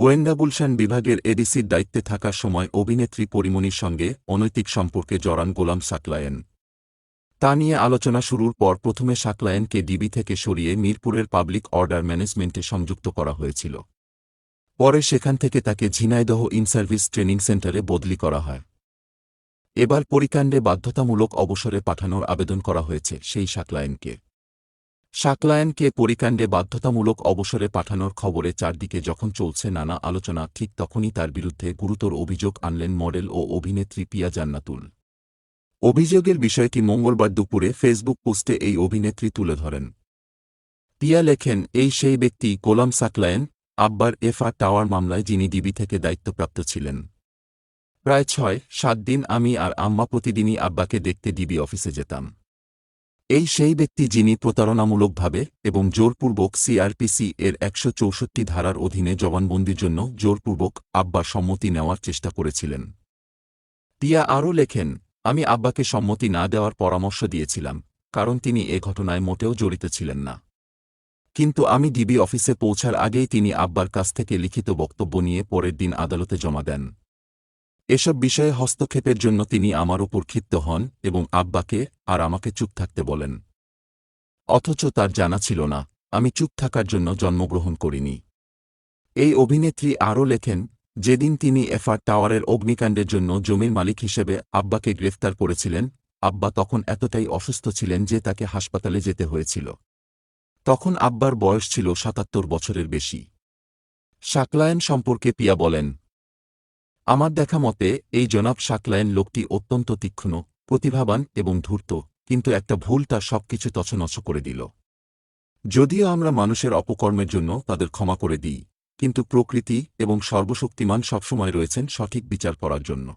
গোয়েন্দা গুলশান বিভাগের এডিসির দায়িত্বে থাকার সময় অভিনেত্রী পরিমণির সঙ্গে অনৈতিক সম্পর্কে জড়ান গোলাম সাকলায়েন। তা নিয়ে আলোচনা শুরুর পর প্রথমে সাকলায়েনকে ডিবি থেকে সরিয়ে মিরপুরের পাবলিক অর্ডার ম্যানেজমেন্টে সংযুক্ত করা হয়েছিল। পরে সেখান থেকে তাকে ঝিনাইদহ ইনসার্ভিস ট্রেনিং সেন্টারে বদলি করা হয়। এবার পরিকাণ্ডে বাধ্যতামূলক অবসরে পাঠানোর আবেদন করা হয়েছে সেই সাকলায়েনকে পরিকাণ্ডে বাধ্যতামূলক অবসরে পাঠানোর খবরে চারদিকে যখন চলছে নানা আলোচনা, ঠিক তখনই তার বিরুদ্ধে গুরুতর অভিযোগ আনলেন মডেল ও অভিনেত্রী পিয়া জান্নাতুল। অভিযোগের বিষয়টি মঙ্গলবার দুপুরে ফেসবুক পোস্টে এই অভিনেত্রী তুলে ধরেন। পিয়া লেখেন, এই সেই ব্যক্তি গোলাম সাকলায়েন, আব্বার এফআর টাওয়ার মামলায় যিনি ডিবি থেকে দায়িত্বপ্রাপ্ত ছিলেন। প্রায় ৬-৭ দিন আমি আর আম্মা প্রতিদিনই আব্বাকে দেখতে ডিবি অফিসে যেতাম। এই সেই ব্যক্তি যিনি প্রতারণামূলকভাবে এবং জোরপূর্বক সিআরপিসি এর ১৬৪ ধারার অধীনে জবানবন্দির জন্য জোরপূর্বক আব্বার সম্মতি নেওয়ার চেষ্টা করেছিলেন। পিয়া আরও লেখেন, আমি আব্বাকে সম্মতি না দেওয়ার পরামর্শ দিয়েছিলাম, কারণ তিনি এ ঘটনায় মোটেও জড়িত ছিলেন না। কিন্তু আমি ডিবি অফিসে পৌঁছার আগেই তিনি আব্বার কাছ থেকে লিখিত বক্তব্য নিয়ে পরের দিন আদালতে জমা দেন। এসব বিষয়ে হস্তক্ষেপের জন্য তিনি আমার ওপর ক্ষিপ্ত হন এবং আব্বাকে আর আমাকে চুপ থাকতে বলেন। অথচ তার জানা ছিল না, আমি চুপ থাকার জন্য জন্মগ্রহণ করিনি। এই অভিনেত্রী আরও লেখেন, যেদিন তিনি এফআর টাওয়ারের অগ্নিকাণ্ডের জন্য জমির মালিক হিসেবে আব্বাকে গ্রেফতার করেছিলেন, আব্বা তখন এতটাই অসুস্থ ছিলেন যে তাকে হাসপাতালে যেতে হয়েছিল। তখন আব্বার বয়স ছিল ৭৭ বছরের বেশি। সাকলায়েন সম্পর্কে পিয়া বলেন, আমার দেখা মতে এই জনাব সাকলায়েন লোকটি অত্যন্ত তীক্ষ্ণ, প্রতিভাবান এবং ধূর্ত, কিন্তু একটা ভুল তার সবকিছু তছনছ করে দিল। যদিও আমরা মানুষের অপকর্মের জন্য তাদের ক্ষমা করে দিই, কিন্তু প্রকৃতি এবং সর্বশক্তিমান সবসময় রয়েছেন সঠিক বিচার করার জন্য।